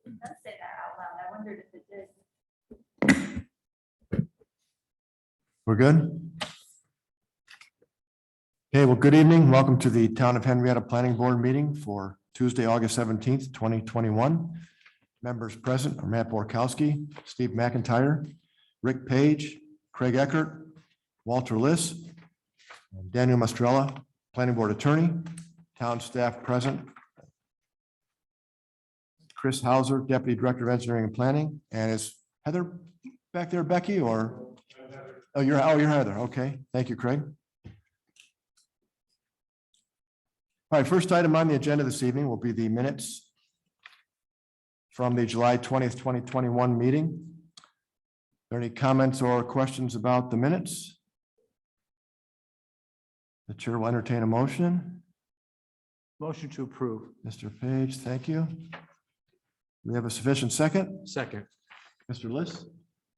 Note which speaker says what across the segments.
Speaker 1: It does say that out loud. I wondered if it did.
Speaker 2: We're good? Okay, well, good evening. Welcome to the Town of Henrietta Planning Board meeting for Tuesday, August 17th, 2021. Members present are Matt Borkowski, Steve McIntyre, Rick Page, Craig Eckert, Walter Liss, and Daniel Mastrella, Planning Board Attorney. Town staff present: Chris Hauser, Deputy Director of Engineering and Planning, and is Heather back there, Becky, or? Oh, you're Heather. Okay, thank you, Craig. All right, first item on the agenda this evening will be the minutes from the July 20th, 2021 meeting. Are there any comments or questions about the minutes? The chair will entertain a motion.
Speaker 3: Motion to approve.
Speaker 2: Mr. Page, thank you. We have a sufficient second.
Speaker 3: Second.
Speaker 2: Mr. Liss,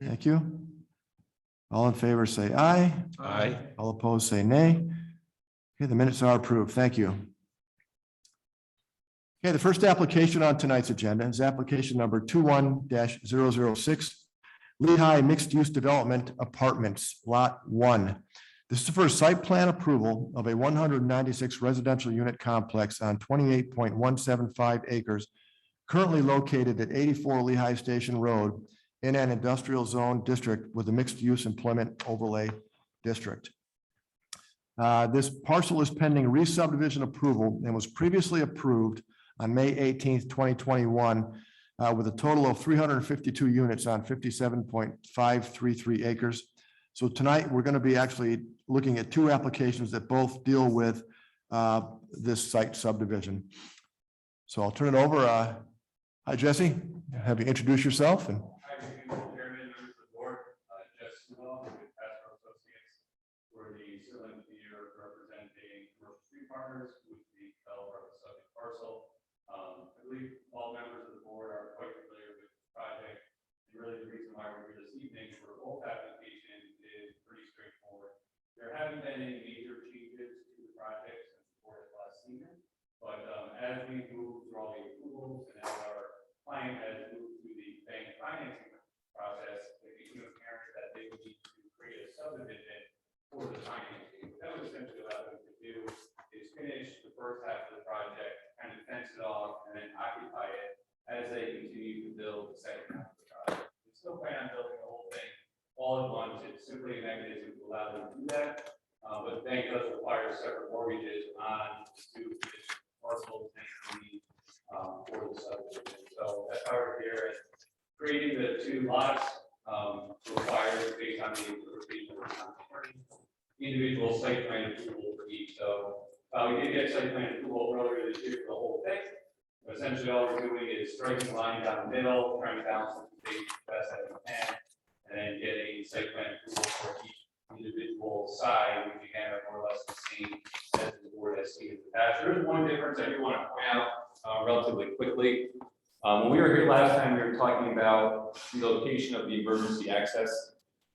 Speaker 2: thank you. All in favor, say aye.
Speaker 3: Aye.
Speaker 2: All opposed, say nay. Okay, the minutes are approved. Thank you. Okay, the first application on tonight's agenda is application number 21-006, Lehigh Mixed Use Development Apartments, Lot 1. This is for site plan approval of a 196 residential unit complex on 28.175 acres, currently located at 84 Lehigh Station Road in an industrial zone district with a mixed use employment overlay district. This parcel is pending re-subdivision approval and was previously approved on May 18th, 2021, with a total of 352 units on 57.533 acres. So tonight, we're going to be actually looking at two applications that both deal with this site subdivision. So I'll turn it over. Hi, Jesse. Have you introduce yourself? And
Speaker 4: Hi, Chairman, members of the board, Jess Sewell with Pastor Associates. We're the civil engineer representing Commercial Street Partners with the developer of the subject parcel. I believe all members of the board are quite familiar with the project. And really the reason why we're here this evening for both applications is pretty straightforward. There haven't been any major changes to the project since the board has last seen it. But as we move through all the approvals and as our client has moved through the bank financing process, it became apparent that they would need to create a subdivision for the financing. That was essentially what them to do is finish the first half of the project, kind of fence it off, and then occupy it as they continue to build the second half of the project. We still plan on building the whole thing all at once. It's simply a mechanism to allow them to do that. But the bank does require separate mortgages on two parcels for the subdivision. So that's how we're here. And creating the two lots requires, based on the interpretation of the individual site plan approval for each. So we did get site plan approval earlier this year for the whole thing. But essentially, all we're doing is striking lines down the middle, trying to balance the base best as we can, and then getting site plan approval for each individual side, which again are more or less the same as the board has seen in the past. There is one difference I do want to point out relatively quickly. When we were here last time, we were talking about the location of the emergency access.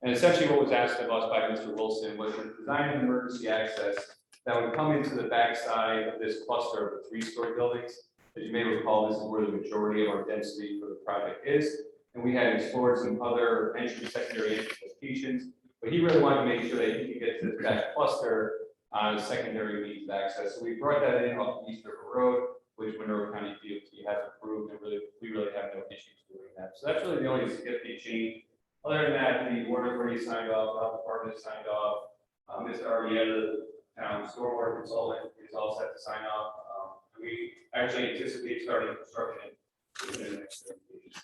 Speaker 4: And essentially what was asked of us by Mr. Wilson was to design an emergency access that would come into the backside of this cluster of the 3-story buildings. As you may recall, this is where the majority of our density for the project is. And we had explored some other secondary entry locations, but he really wanted to make sure that he could get to that cluster on a secondary means of access. So we brought that in off East River Road, which Monroe County DOT has approved, and we really have no issues doing that. So that's really the only significant change. Other than that, the board already signed off, the health department signed off. Mr. Arietta, the town stormwater consultant, is all set to sign off. We actually anticipate starting construction within the next 30 days.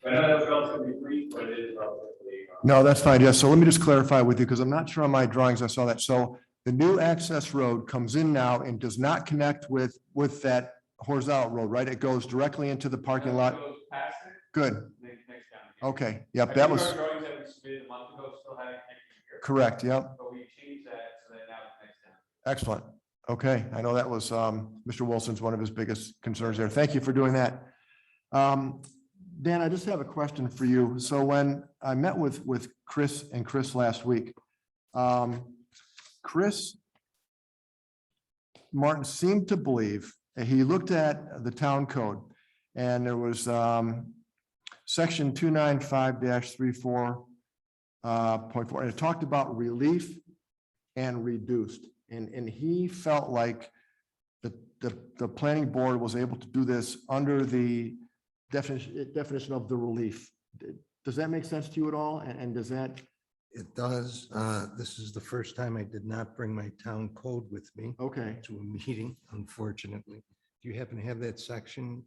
Speaker 4: I know that was relatively brief, but it is relatively.
Speaker 2: no, that's fine. Yes. So let me just clarify with you, because I'm not sure on my drawings I saw that. So the new access road comes in now and does not connect with that horizontal road, right? It goes directly into the parking lot.
Speaker 4: Goes past it.
Speaker 2: Good.
Speaker 4: Next down.
Speaker 2: Okay. Yep. That was
Speaker 4: Our drawings that we submitted a month ago still had it connected here.
Speaker 2: correct. Yep.
Speaker 4: But we changed that so that now it connects down.
Speaker 2: Excellent. Okay. I know that was Mr. Wilson's one of his biggest concerns there. Thank you for doing that. Dan, I just have a question for you. So when I met with Chris last week, Chris Martin seemed to believe that he looked at the town code And there was section 295-34 .4, and it talked about relief and reduced. And he felt like the planning board was able to do this under the definition of the relief. Does that make sense to you at all? And does that?
Speaker 5: It does. This is the first time I did not bring my town code with me
Speaker 2: Okay.
Speaker 5: to a meeting, unfortunately. Do you happen to have that section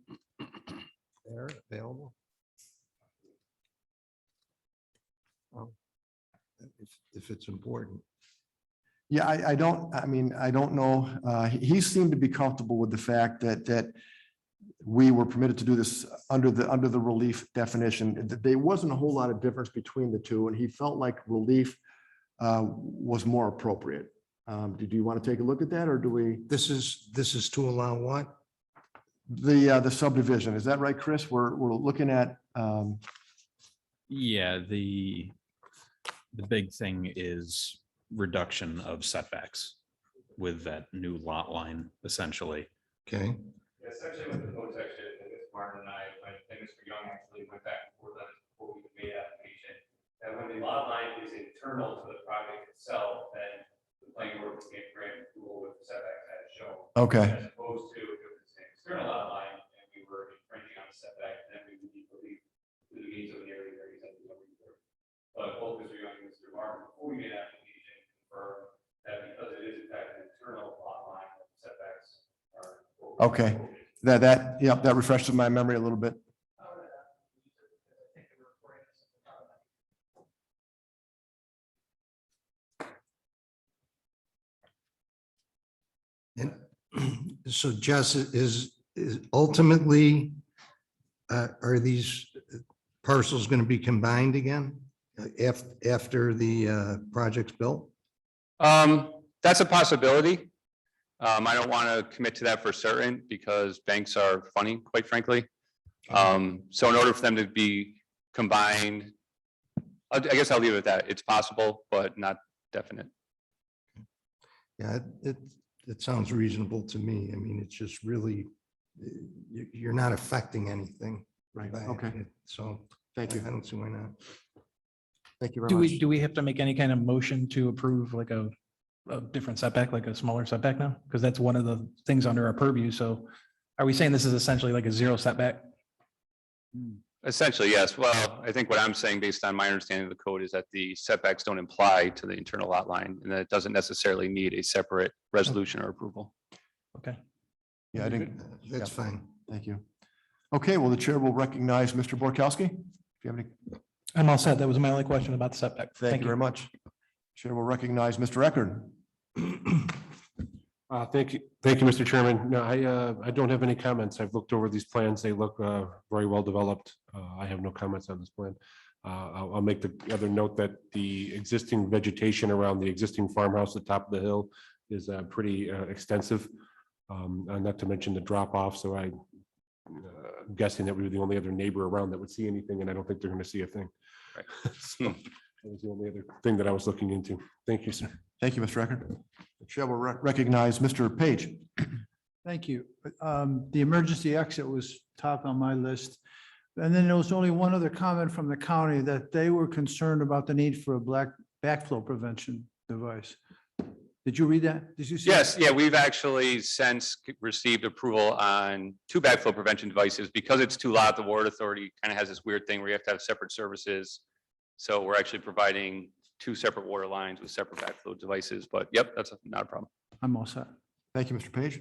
Speaker 5: there available? Well, if it's important.
Speaker 2: Yeah, I don't know. He seemed to be comfortable with the fact that we were permitted to do this under the relief definition. There wasn't a whole lot of difference between the two, and he felt like relief was more appropriate. Do you want to take a look at that, or do we?
Speaker 5: This is to allow what?
Speaker 2: The subdivision. Is that right, Chris? We're looking at.
Speaker 6: Yeah, the big thing is reduction of setbacks with that new lot line, essentially.
Speaker 5: Okay.
Speaker 4: Essentially with the code section, I guess Martin and I think Mr. Young actually went back and forth on this before we made application. That when the lot line is internal to the project itself, then the planning board can grant approval with the setbacks as shown.
Speaker 2: Okay.
Speaker 4: As opposed to if it was an external lot line and we were infringing on the setback, then we would need to leave the gates of the area there. But both Mr. Young and Mr. Martin, before we made application, confirmed that because it is in fact an internal lot line, setbacks are.
Speaker 2: Okay. That refreshes my memory a little bit.
Speaker 5: And so Jess, is ultimately, are these parcels going to be combined again after the project's built?
Speaker 7: That's a possibility. I don't want to commit to that for certain because banks are funny, quite frankly. So in order for them to be combined, I guess I'll leave it at that. It's possible, but not definite.
Speaker 5: Yeah, it sounds reasonable to me. I mean, it's just really, you're not affecting anything.
Speaker 2: Right.
Speaker 5: by
Speaker 2: Okay.
Speaker 5: it. So
Speaker 2: Thank you.
Speaker 5: I don't see why not.
Speaker 2: Thank you very much.
Speaker 3: Do we have to make any kind of motion to approve like a different setback, like a smaller setback now? Because that's one of the things under our purview. So are we saying this is essentially like a zero setback?
Speaker 7: Essentially, yes. Well, I think what I'm saying based on my understanding of the code is that the setbacks don't apply to the internal lot line and that it doesn't necessarily need a separate resolution or approval.
Speaker 3: Okay.
Speaker 2: Yeah, I think.
Speaker 5: That's fine.
Speaker 2: Thank you. Okay, well, the chair will recognize Mr. Borkowski. If you have any,
Speaker 3: I'm all set. That was my only question about the setback.
Speaker 2: thank you very much. Chair will recognize Mr. Eckert.
Speaker 8: Thank you, Mr. Chairman. No, I don't have any comments. I've looked over these plans. They look very well developed. I have no comments on this plan. I'll make the other note that the existing vegetation around the existing farmhouse at the top of the hill is pretty extensive. And not to mention the drop off. So I'm guessing that we were the only other neighbor around that would see anything, and I don't think they're going to see a thing.
Speaker 7: Right.
Speaker 8: So that was the only other thing that I was looking into. Thank you, sir.
Speaker 2: Thank you, Mr. Eckert. The chair will recognize Mr. Page.
Speaker 9: Thank you. The emergency exit was top on my list. And then there was only one other comment from the county that they were concerned about the need for a backflow prevention device. Did you read that? Did you see?
Speaker 7: Yes, yeah, we've actually since received approval on 2 backflow prevention devices. Because it's 2 lot, the Water Authority kind of has this weird thing where you have to have separate services. So we're actually providing 2 separate water lines with separate backflow devices, but yep, that's not a problem.
Speaker 9: I'm all set.
Speaker 2: Thank you, Mr. Page.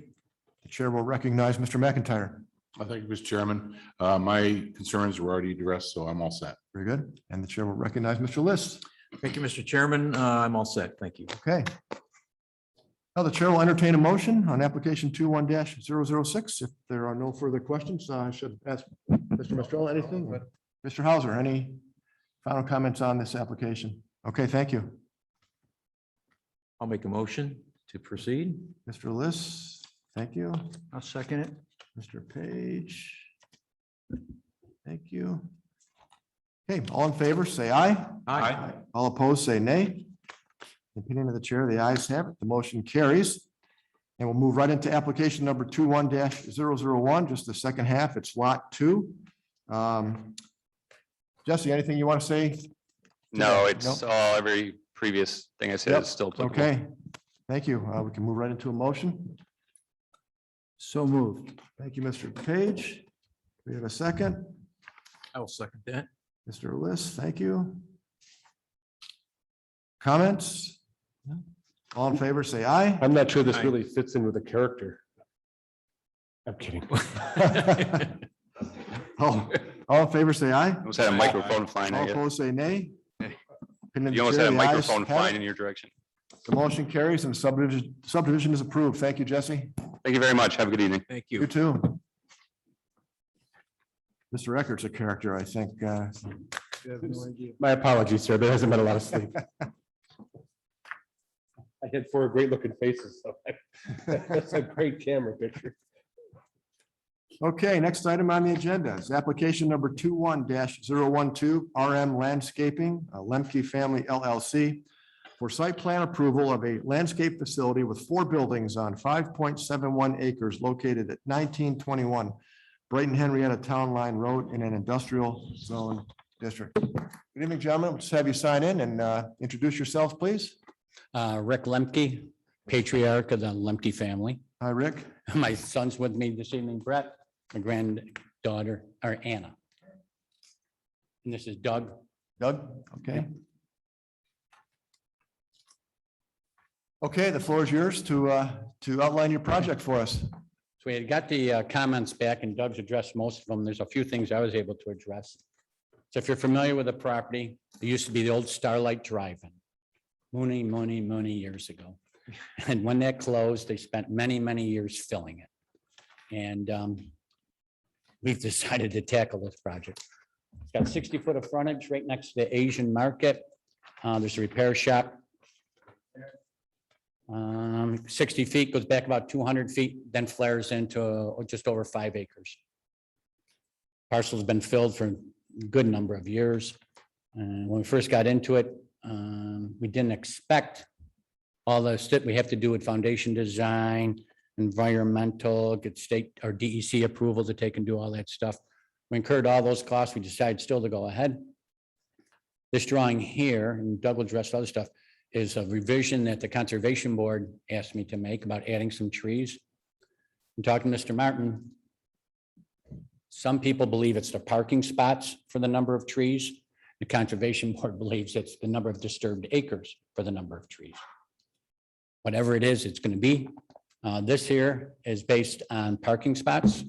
Speaker 2: The chair will recognize Mr. McIntyre.
Speaker 10: Thank you, Mr. Chairman. My concerns were already addressed, so I'm all set.
Speaker 2: Very good. And the chair will recognize Mr. List.
Speaker 3: Thank you, Mr. Chairman. I'm all set. Thank you.
Speaker 2: Okay. Now the chair will entertain a motion on application 21-006. If there are no further questions, I should ask Mr. Mastrella anything, but Mr. Hauser, any final comments on this application? Okay, thank you.
Speaker 3: I'll make a motion to proceed.
Speaker 2: Mr. List, thank you.
Speaker 9: I'll second it.
Speaker 2: Mr. Page. Thank you. Okay, all in favor, say aye.
Speaker 3: Aye.
Speaker 2: All opposed, say nay. In the opinion of the chair, the ayes have it. The motion carries. And we'll move right into application number 21-001, just the second half. It's lot 2. Jesse, anything you want to say?
Speaker 7: No, it's all, every previous thing I said
Speaker 2: Yep.
Speaker 7: is still applicable.
Speaker 2: Okay, thank you. We can move right into a motion.
Speaker 9: So moved.
Speaker 2: Thank you, Mr. Page. We have a second.
Speaker 3: I will second that.
Speaker 2: Mr. List, thank you. Comments? All in favor, say aye.
Speaker 8: I'm not sure this really fits in with the character. I'm kidding.
Speaker 2: All in favor, say aye.
Speaker 7: Almost had a microphone flying
Speaker 2: All
Speaker 7: at you.
Speaker 2: opposed, say nay. Opinion of the
Speaker 7: You almost
Speaker 2: chair,
Speaker 7: had a
Speaker 2: the ayes
Speaker 7: microphone
Speaker 2: have
Speaker 7: flying
Speaker 2: it.
Speaker 7: in your direction.
Speaker 2: The motion carries and subdivision is approved. Thank you, Jesse.
Speaker 7: Thank you very much. Have a good evening.
Speaker 3: Thank
Speaker 2: You too. Mr. Eckert's a character, I think.
Speaker 8: My apologies, sir. There hasn't been a lot of sleep. I had 4 great looking faces. So that's a great camera picture.
Speaker 2: Okay, next item on the agenda is application number 21-012 RM Landscaping, Lemke Family LLC for site plan approval of a landscape facility with 4 buildings on 5.71 acres located at 1921 Brighton Henrietta Town Line Road in an industrial zone district. Good evening, gentlemen. Let's have you sign in and introduce yourselves, please.
Speaker 11: Rick Lemke, patriarch of the Lemke family.
Speaker 2: Hi, Rick.
Speaker 11: My son's with me this evening, Brett, my granddaughter, or Anna. And this is Doug.
Speaker 2: Doug, okay. Okay, the floor is yours to outline your project for us.
Speaker 11: So we had got the comments back and Doug's addressed most of them. There's a few things I was able to address. So if you're familiar with the property, it used to be the old Starlight Drive-In. Many years ago. And when that closed, they spent many years filling it. And we've decided to tackle this project. It's got 60 foot of frontage right next to the Asian market. There's a repair shop. 60 feet goes back about 200 feet, then flares into just over 5 acres. Parcel's been filled for a good number of years. When we first got into it, we didn't expect all the stuff we have to do with foundation design, environmental, get state or DEC approval to take and do all that stuff. We incurred all those costs. We decided still to go ahead. This drawing here, and Doug will address other stuff, is a revision that the Conservation Board asked me to make about adding some trees. I'm talking to Mr. Martin. Some people believe it's the parking spots for the number of trees. The Conservation Board believes it's the number of disturbed acres for the number of trees. Whatever it is, it's going to be. This here is based on parking spots.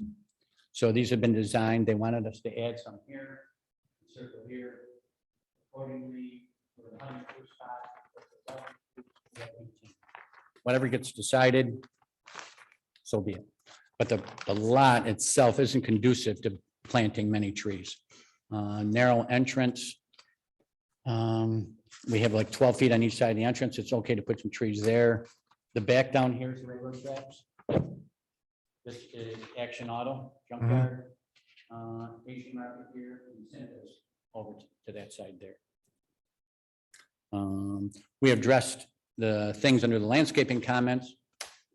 Speaker 11: So these have been designed. They wanted us to add some here, circle here. Accordingly, with 100 per spot. Whatever gets decided, so be it. But the lot itself isn't conducive to planting many trees. Narrow entrance. We have like 12 feet on each side of the entrance. It's okay to put some trees there. The back down here is the railroad tracks. This is Action Auto junkyard. Asian market here, and Cintas over to that side there. We have addressed the things under the landscaping comments.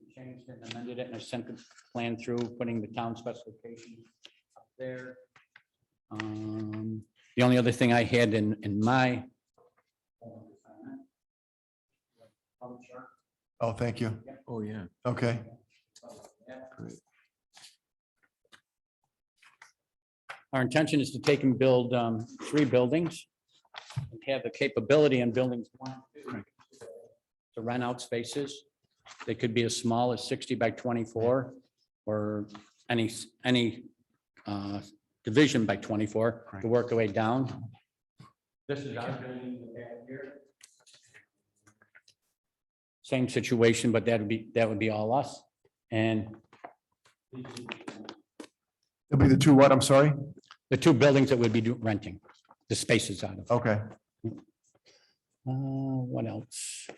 Speaker 11: We changed and amended it and I sent the plan through, putting the town specifications up there. The only other thing I had in my.
Speaker 2: Oh, thank you.
Speaker 3: Oh, yeah.
Speaker 2: Okay. Great.
Speaker 11: Our intention is to take and build 3 buildings. And have the capability in buildings 1 and 2 to rent out spaces. They could be as small as 60 by 24 or any division by 24 to work their way down. This is our building in the back here. Same situation, but that would be all us. And
Speaker 2: It'll be the 2 what? I'm sorry?
Speaker 11: the 2 buildings that we'd be renting the spaces out of.
Speaker 2: Okay.
Speaker 11: What else?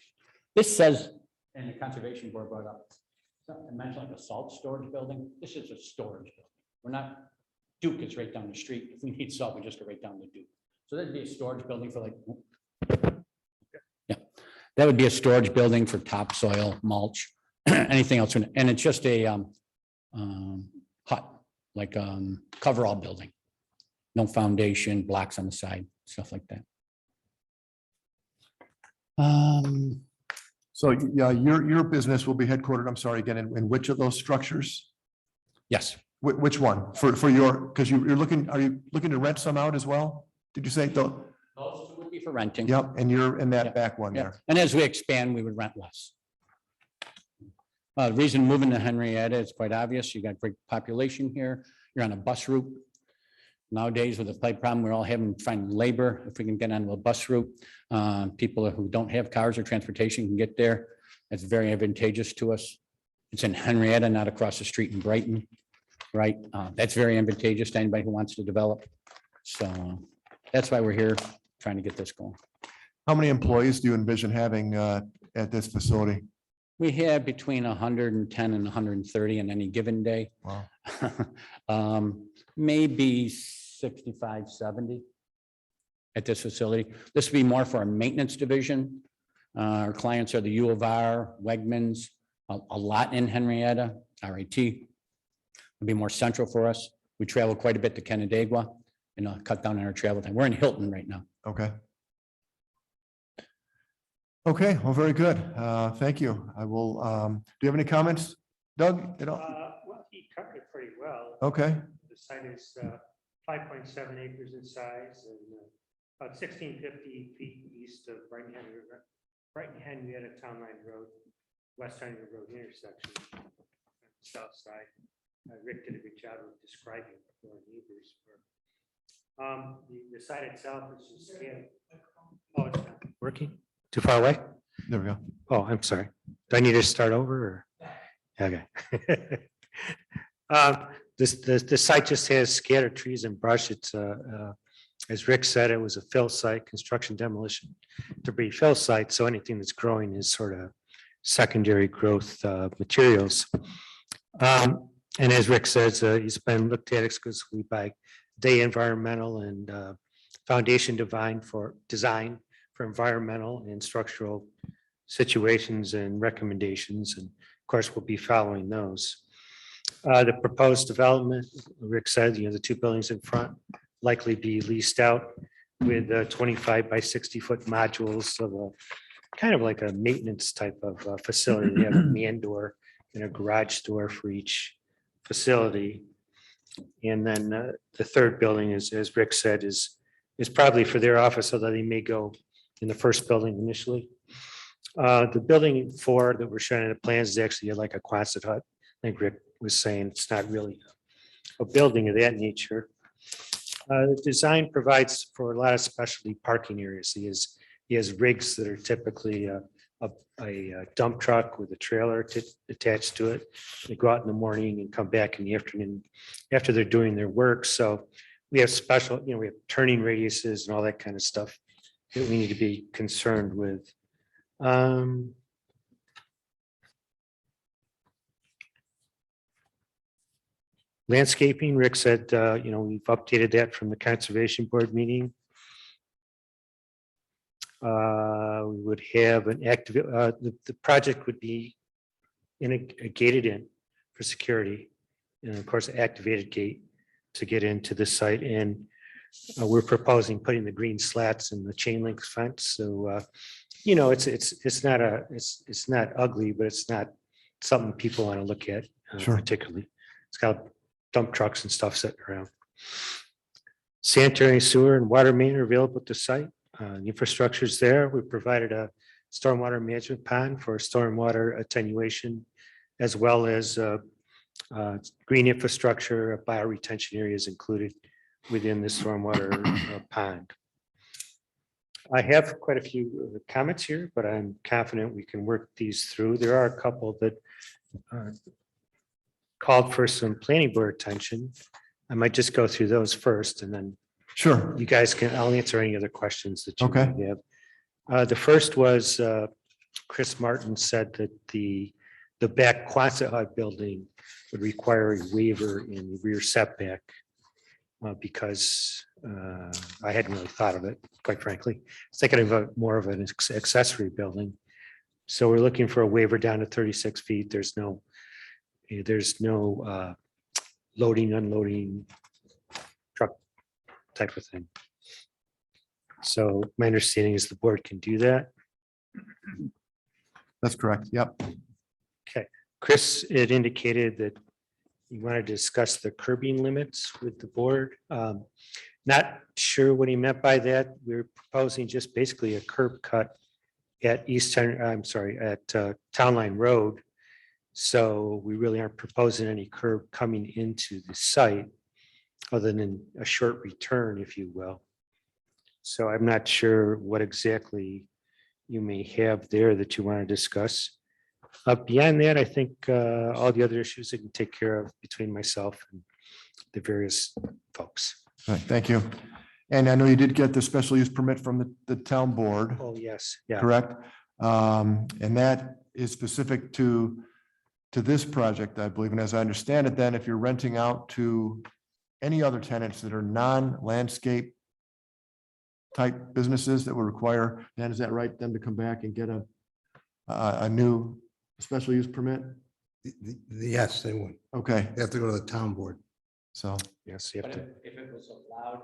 Speaker 11: This says, and the Conservation Board brought up, something mentioned like a salt storage building. This is a storage building. We're not, Duke is right down the street. If we need salt, we just go right down to Duke. So that'd be a storage building for like, yeah, that would be a storage building for topsoil, mulch, anything else. And it's just a hut, like coverall building. No foundation, blocks on the side, stuff like that.
Speaker 2: So, yeah, your business will be headquartered, I'm sorry, again, in which of those structures?
Speaker 11: Yes,
Speaker 2: Which one? For your, because you're looking, are you looking to rent some out as well? Did you say?
Speaker 11: those two would be for renting.
Speaker 2: Yep, and you're in that
Speaker 11: Yep,
Speaker 2: back one
Speaker 11: Yeah,
Speaker 2: there.
Speaker 11: and as we expand, we would rent less. The reason moving to Henrietta is quite obvious. You got great population here. You're on a bus route. Nowadays with the flight problem, we're all having to find labor. If we can get onto a bus route, people who don't have cars or transportation can get there. That's very advantageous to us. It's in Henrietta, not across the street in Brighton, right? That's very advantageous to anybody who wants to develop. So that's why we're here, trying to get this going.
Speaker 2: How many employees do you envision having at this facility?
Speaker 11: We have between 110 and 130 on any given day.
Speaker 2: Wow.
Speaker 11: Maybe 65, 70 at this facility. This would be more for our maintenance division. Our clients are the U of R, Wegmans, a lot in Henrietta, RIT. Would be more central for us. We travel quite a bit to Canandaigua and cut down on our travel time. We're in Hilton right now.
Speaker 2: Okay. Okay, well, very good. Thank you. I will, do you have any comments, Doug? You know?
Speaker 12: Well, he covered it pretty well.
Speaker 2: Okay,
Speaker 12: The site is 5.7 acres in size and about 1650 feet east of Brighton Henrietta Town Line Road, West Henrietta Road intersection, on the south side. Rick did a good job of describing what our neighbors were. The site itself is just scale. Oh, it's not working? Too far away?
Speaker 2: there we go.
Speaker 12: Oh, I'm sorry. Do I need to start over or? Okay. The site just has scattered trees and brush. It's as Rick said, it was a fill site, construction demolition debris fill site. So anything that's growing is sort of secondary growth materials. And as Rick says, he's been looked at exclusively by Day Environmental and Foundation Design for environmental and structural situations and recommendations. And of course, we'll be following those. The proposed development, Rick said, the two buildings in front likely be leased out with 25 by 60 foot modules of a kind of like a maintenance type of facility. We have a man door and a garage door for each facility. And then the third building is, as Rick said, is probably for their office, although they may go in the first building initially. The building 4 that we're showing in the plans is actually like a Quonset hut. I think Rick was saying it's not really a building of that nature. The design provides for a lot of specialty parking areas. He has rigs that are typically a dump truck with a trailer attached to it. They go out in the morning and come back in the afternoon after they're doing their work. So we have special, we have turning radiuses and all that kind of stuff that we need to be concerned with. Landscaping, Rick said, we've updated that from the Conservation Board meeting. We would have an active, the project would be in a gated in for security. And of course, activated gate to get into the site. And we're proposing putting the green slats and the chain link fence. So, it's not ugly, but it's not something people want to look at
Speaker 2: Sure.
Speaker 12: particularly. It's got dump trucks and stuff sitting around. Sanitary sewer and water main are available at the site. The infrastructure is there. We provided a stormwater management pond for stormwater attenuation, as well as green infrastructure, bioretention areas included within the stormwater pond. I have quite a few comments here, but I'm confident we can work these through. There are a couple that called for some planning board attention. I might just go through those first and then
Speaker 2: Sure.
Speaker 12: you guys I'll answer any other questions that you
Speaker 2: Okay.
Speaker 12: may have. The first was Chris Martin said that the back Quonset hut building would require a waiver in the rear setback because I hadn't really thought of it, quite frankly. I was thinking of more of an accessory building. So we're looking for a waiver down to 36 feet. There's no loading, unloading truck type of thing. So my understanding is the board can do that.
Speaker 2: That's correct. Yep.
Speaker 12: Chris had indicated that you want to discuss the curbing limits with the board. Not sure what he meant by that. We're proposing just basically a curb cut at Town Line Road. So we really aren't proposing any curb coming into the site other than a short return, if you will. So I'm not sure what exactly you may have there that you want to discuss. Beyond that, I think all the other issues I can take care of between myself and the various folks.
Speaker 2: All right, thank you. And I know you did get the special use permit from the town board,
Speaker 12: Oh, yes, yeah.
Speaker 2: correct? And that is specific to this project, I believe. And as I understand it, then if you're renting out to any other tenants that are non-landscape type businesses that would require, Dan, is that right, them to come back and get a new special use permit?
Speaker 5: Yes, they would.
Speaker 2: Okay,
Speaker 5: They have to go to the town board.
Speaker 2: so,
Speaker 12: Yes, you have to.
Speaker 11: If it was allowed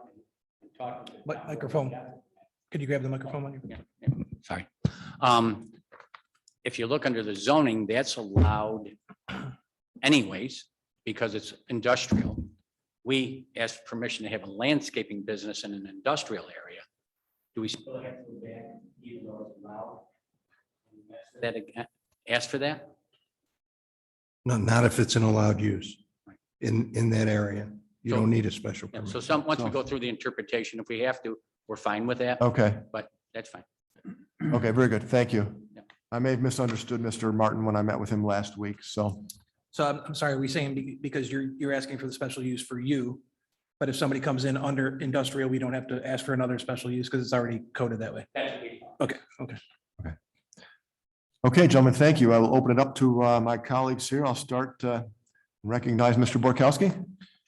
Speaker 11: and talking.
Speaker 3: Microphone. Could you grab the microphone on you?
Speaker 11: Sorry. If you look under the zoning, that's allowed anyways, because it's industrial. We asked permission to have a landscaping business in an industrial area. Do we still have to go back even though it's allowed? That ask for that?
Speaker 5: No, not if it's an allowed use
Speaker 11: Right.
Speaker 5: in that area. You
Speaker 11: So-
Speaker 5: don't need a special
Speaker 11: Yeah,
Speaker 5: permit.
Speaker 11: so once we go through the interpretation, if we have to, we're fine with that,
Speaker 2: okay,
Speaker 11: but that's fine.
Speaker 2: okay, very good. Thank you.
Speaker 11: Yeah.
Speaker 2: I may have misunderstood Mr. Martin when I met with him last week, so.
Speaker 3: So I'm sorry, are we saying because you're asking for the special use for you, but if somebody comes in under industrial, we don't have to ask for another special use because it's already coded that way? Okay, okay.
Speaker 2: Okay, gentlemen, thank you. I will open it up to my colleagues here. I'll start, recognize Mr. Borkowski.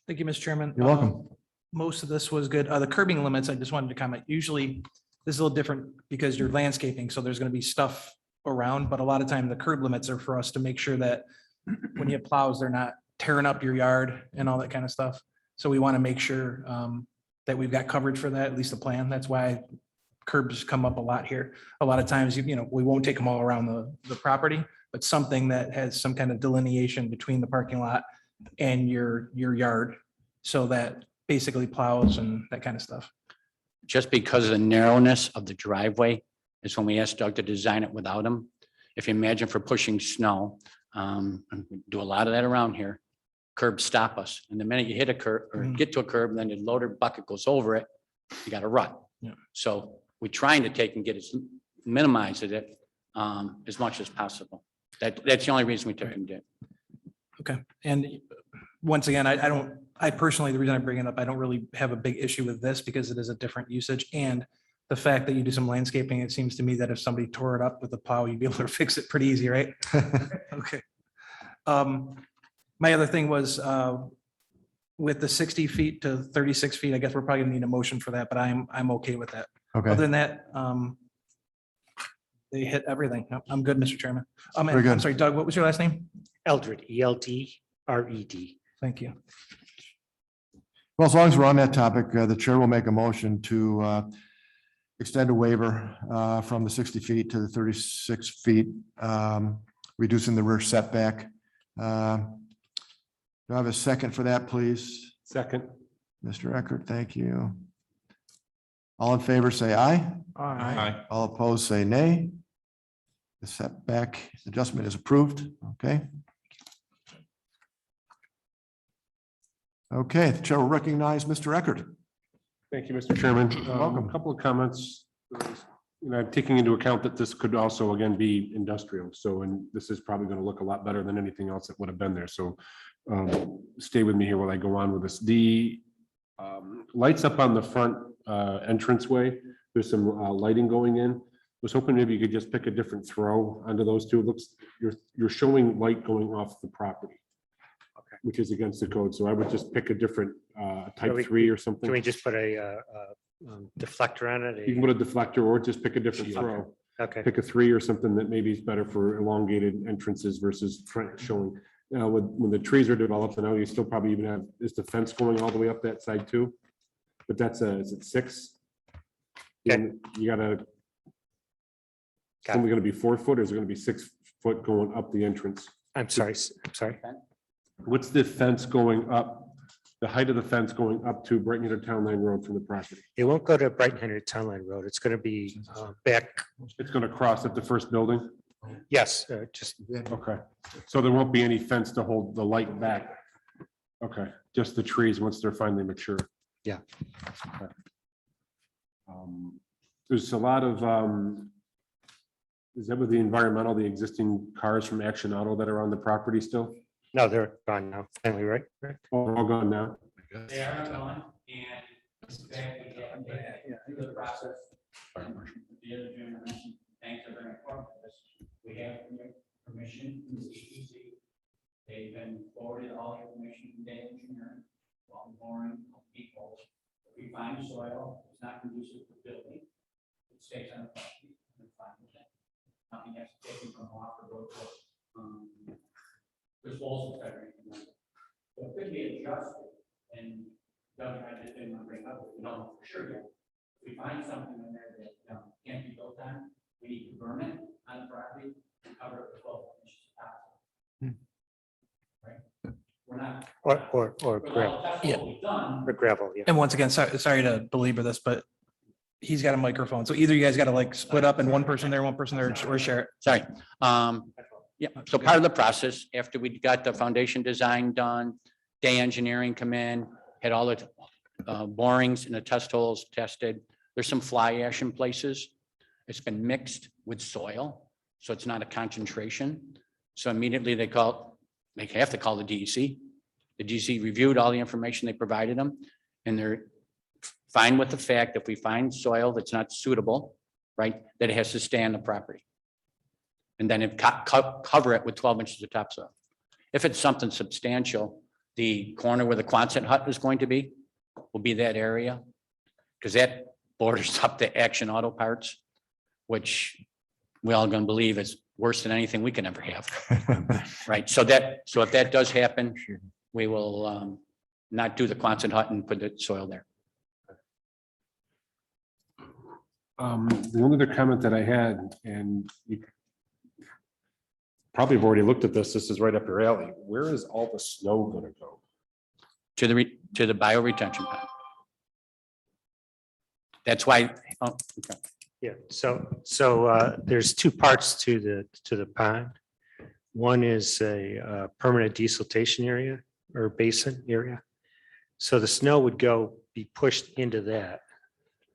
Speaker 3: Thank you, Mr. Chairman.
Speaker 2: You're welcome.
Speaker 3: Most of this was good. The curbing limits, I just wanted to comment. Usually this is a little different because you're landscaping, so there's going to be stuff around, but a lot of time the curb limits are for us to make sure that when you have plows, they're not tearing up your yard and all that kind of stuff. So we want to make sure that we've got coverage for that, at least the plan. That's why curbs come up a lot here. A lot of times, we won't take them all around the property, but something that has some kind of delineation between the parking lot and your yard. So that basically plows and that kind of stuff.
Speaker 11: Just because of the narrowness of the driveway is when we asked Doug to design it without him. If you imagine for pushing snow, and we do a lot of that around here, curbs stop us. And the minute you hit a curb or get to a curb, and then the loader bucket goes over it, you got to rut.
Speaker 3: Yeah.
Speaker 11: So we're trying to take and minimize it as much as possible. That's the only reason we took him to.
Speaker 3: Okay. And once again, I personally, the reason I bring it up, I don't really have a big issue with this because it is a different usage. And the fact that you do some landscaping, it seems to me that if somebody tore it up with a plow, you'd be able to fix it pretty easy, right? Okay. My other thing was with the 60 feet to 36 feet, I guess we're probably gonna need a motion for that, but I'm okay with that. Other
Speaker 2: Okay,
Speaker 3: than that, they hit everything. No, I'm good, Mr. Chairman.
Speaker 2: Very
Speaker 3: I'm
Speaker 2: good.
Speaker 3: sorry, Doug, what was your last name?
Speaker 12: Eldred, ELDRED.
Speaker 3: Thank you.
Speaker 2: well, as long as we're on that topic, the chair will make a motion to extend a waiver from the 60 feet to the 36 feet, reducing the rear setback. Do I have a second for that, please?
Speaker 8: Second.
Speaker 2: Mr. Eckert, thank you. All in favor, say aye.
Speaker 8: Aye.
Speaker 2: All opposed, say nay. The setback adjustment is approved. Okay. Okay, the chair will recognize Mr. Eckert.
Speaker 8: Thank you, Mr. Chairman.
Speaker 2: welcome.
Speaker 8: A couple of comments. I'm taking into account that this could also, again, be industrial. So, and this is probably going to look a lot better than anything else that would have been there. So stay with me here while I go on with this. The lights up on the front entranceway, there's some lighting going in. Was hoping maybe you could just pick a different throw onto those two. It looks, you're showing light going off the property, which is against the code. So I would just pick a different type 3 or something.
Speaker 12: Can we just put a deflector on it?
Speaker 8: You can put a deflector or just pick a different throw.
Speaker 12: Okay,
Speaker 8: Pick a 3 or something that maybe is better for elongated entrances versus front showing. Now, when the trees are developed, I know you still probably even have, is the fence going all the way up that side too? But that's is it 6?
Speaker 12: Okay.
Speaker 8: You gotta,
Speaker 12: Got
Speaker 8: it's only gonna be 4 foot, or is it gonna be 6 foot going up the entrance?
Speaker 12: I'm sorry, I'm sorry.
Speaker 8: What's the fence going up, the height of the fence going up to Brighton Heater Town Line Road from the property?
Speaker 12: It won't go to Brighton Henry Town Line Road. It's going to be back,
Speaker 8: It's gonna cross at the first building?
Speaker 12: yes, just,
Speaker 8: Okay, so there won't be any fence to hold the light back? Okay, just the trees once they're finally mature?
Speaker 12: Yeah.
Speaker 8: Okay. There's a lot of, is that with the environmental, the existing cars from Action Auto that are on the property still?
Speaker 12: no, they're gone now, finally, right? Right.
Speaker 8: Oh, they're all gone now?
Speaker 3: They are gone, and in fact, we have through the process. The other gentleman mentioned, thanks are very important to this. We have permission from the DEC. They've been forwarded all the information from the engineering, while boring people. If we find soil, it's not conducive to building. It stays on the property. We're fine with that. Nothing has to take it from off the road. There's walls and everything. So it could be adjusted, and Doug, I just didn't want to bring up, we don't know for sure yet. If we find something in there that can't be built on, we need to burn it on the property and cover it with 12 inches of top. Right? We're not.
Speaker 12: Or gravel,
Speaker 1: That's
Speaker 3: Yeah.
Speaker 1: what we've done.
Speaker 12: or gravel, yeah.
Speaker 3: And once again, sorry to belabor this, but he's got a microphone, so either you guys got to like split up and one person there, or share it.
Speaker 11: Sorry. Yeah, so part of the process, after we got the foundation design done, day engineering come in, had all the borings and the test holes tested. There's some fly ash in places. It's been mixed with soil, so it's not a concentration. So immediately they have to call the DEC. The DEC reviewed all the information they provided them, and they're fine with the fact if we find soil that's not suitable, right, that it has to stay on the property. And then cover it with 12 inches of topsoil. If it's something substantial, the corner where the Quonset hut is going to be will be that area, because that borders up to Action Auto Parts, which we all gonna believe is worse than anything we can ever have. Right, so if that does happen, we will not do the Quonset hut and put the soil there.
Speaker 8: The only other comment that I had, and you probably have already looked at this, this is right up your alley. Where is all the snow gonna go?
Speaker 11: To the bio retention pond. That's why, oh, okay.
Speaker 12: Yeah, so there's 2 parts to the pond. One is a permanent desiltation area or basin area. So the snow would be pushed into that.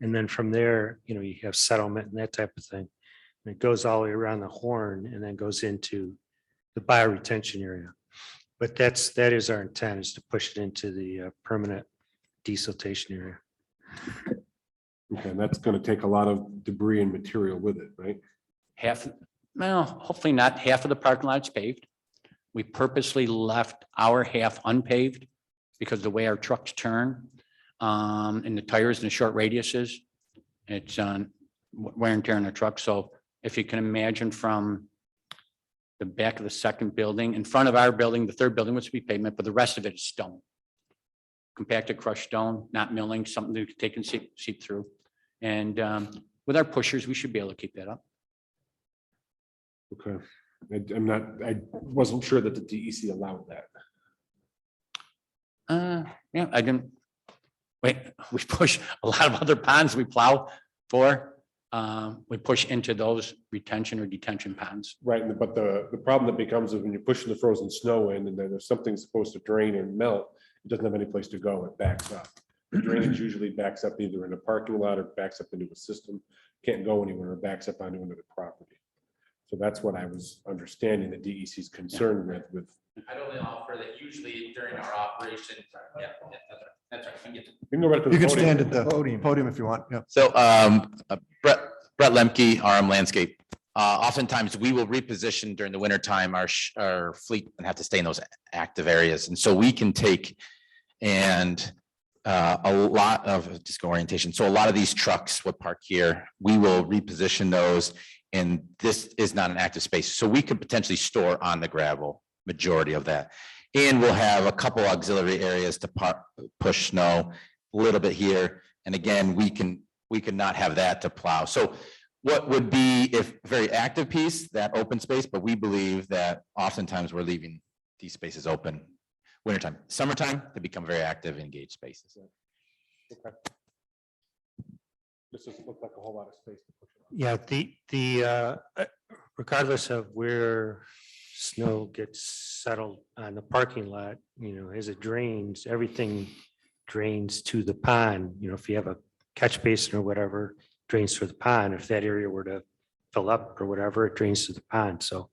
Speaker 12: And then from there, you have settlement and that type of thing. And it goes all the way around the horn and then goes into the bioretention area. But that is our intent, is to push it into the permanent desiltation area.
Speaker 8: Okay, and that's gonna take a lot of debris and material with it, right?
Speaker 11: Hopefully not. Half of the parking lot's paved. We purposely left our half unpaved because the way our trucks turn, and the tires and the short radiuses, it's on wear and tear on the truck. So if you can imagine from the back of the second building, in front of our building, the third building was to be pavement, but the rest of it is stone. Compacted crushed stone, not milling, something that you can take and seep through. And with our pushers, we should be able to keep that up.
Speaker 8: Okay, I wasn't sure that the DEC allowed that.
Speaker 11: Yeah, I didn't. Wait, we push a lot of other ponds we plow for. We push into those retention or detention ponds.
Speaker 8: Right, but the problem that becomes is when you're pushing the frozen snow in and then there's something supposed to drain and melt, it doesn't have any place to go, it backs up. The drainage usually backs up either in a parking lot or backs up into a system, can't go anywhere, it backs up onto another property. So that's what I was understanding the DEC's concern with.
Speaker 13: I'd only offer that usually during our operation, yeah, that's right. I get to-
Speaker 8: You can go right to the
Speaker 2: You can
Speaker 8: podium.
Speaker 2: stand at the podium if you want. Yep.
Speaker 13: So Brett Lemke, RM Landscape. Oftentimes we will reposition during the winter time our fleet and have to stay in those active areas. And so we can take and a lot of disc orientation. So a lot of these trucks would park here. We will reposition those And this is not an active space, so we could potentially store on the gravel majority of that. And we'll have a couple auxiliary areas to push snow, a little bit here. And again, we can not have that to plow. So what would be, if very active piece, that open space, but we believe that oftentimes we're leaving these spaces open. Wintertime, summertime, they become very active, engaged spaces.
Speaker 8: This doesn't look like a whole lot of space to push it on.
Speaker 12: Yeah, the regardless of where snow gets settled on the parking lot, as it drains, everything drains to the pond. If you have a catch basin or whatever, drains to the pond. If that area were to fill up or whatever, it drains to the pond. So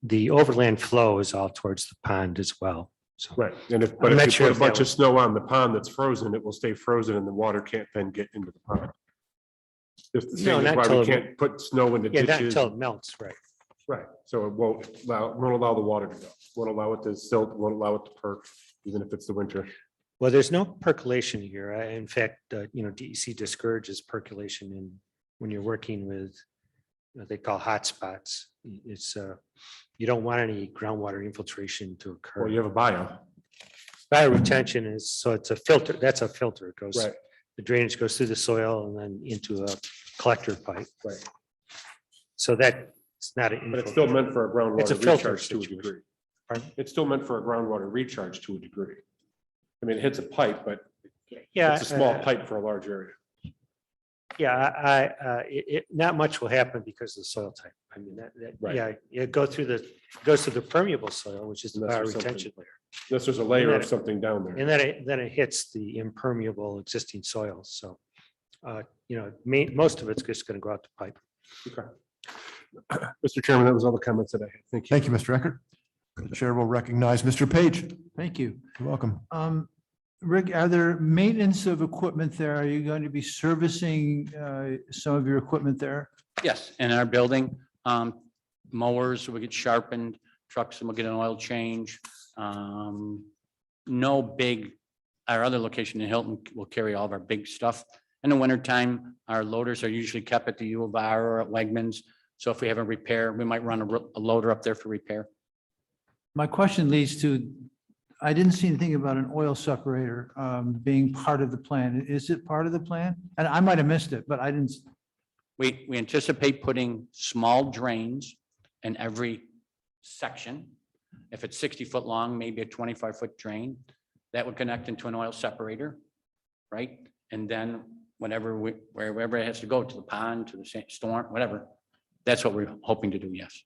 Speaker 12: the overland flow is all towards the pond as well. So
Speaker 8: Right, and if
Speaker 12: I'm not
Speaker 8: you
Speaker 12: sure
Speaker 8: put
Speaker 12: if
Speaker 8: a
Speaker 12: that
Speaker 8: bunch of snow on the pond that's frozen, it will stay frozen and the water can't then get into the pond. Just the
Speaker 12: No,
Speaker 8: same as
Speaker 12: not
Speaker 8: why
Speaker 12: till
Speaker 8: we
Speaker 12: it-
Speaker 8: can't put snow in the
Speaker 12: yeah, not
Speaker 8: ditches.
Speaker 12: until it melts, right?
Speaker 8: Right, so it won't allow the water to go, won't allow it to silt, won't allow it to perk, even if it's the winter.
Speaker 12: Well, there's no percolation here. In fact, DEC discourages percolation when you're working with what they call hotspots. It's you don't want any groundwater infiltration to occur.
Speaker 8: Well, you have a bio.
Speaker 12: Bioretention is, so it's a filter, that's a filter. It goes,
Speaker 8: Right.
Speaker 12: the drainage goes through the soil and then into a collector pipe.
Speaker 8: Right.
Speaker 12: So that it's not. an
Speaker 8: But it's still meant for a
Speaker 12: It's a
Speaker 8: groundwater
Speaker 12: filter
Speaker 8: recharge to a
Speaker 12: situation.
Speaker 8: degree.
Speaker 12: Pardon?
Speaker 8: It's still meant for a groundwater recharge to a degree. I mean, it hits a pipe, but
Speaker 12: Yeah.
Speaker 8: it's a small pipe for a large area.
Speaker 12: Yeah, not much will happen because of the soil type. I mean,
Speaker 8: Right.
Speaker 12: yeah, it goes through the permeable soil, which is the
Speaker 8: Unless there's something-
Speaker 12: bioretention layer.
Speaker 8: Unless there's a layer
Speaker 12: And
Speaker 8: of something down there.
Speaker 12: And then it hits the impermeable existing soils. So, most of it's just going to go out the pipe.
Speaker 8: Okay. Mr. Chairman, that was all the comments that I had. Thank you.
Speaker 2: Thank you, Mr. Eckert. The chair will recognize Mr. Page.
Speaker 9: Thank you.
Speaker 2: You're welcome.
Speaker 9: Rick, are there maintenance of equipment there? Are you going to be servicing some of your equipment there?
Speaker 11: Yes, in our building, mowers will get sharpened, trucks will get an oil change. No big, our other location in Hilton will carry all of our big stuff. In the wintertime, our loaders are usually kept at the U of R or at Wegmans. So if we have a repair, we might run a loader up there for repair.
Speaker 9: My question leads to, I didn't see anything about an oil separator being part of the plan. Is it part of the plan? And I might have missed it, but I didn't.
Speaker 11: We anticipate putting small drains in every section. If it's 60-foot long, maybe a 25-foot drain, that would connect into an oil separator, right? And then wherever it has to go, to the pond, to the storm, whatever. That's what we're hoping to do, yes.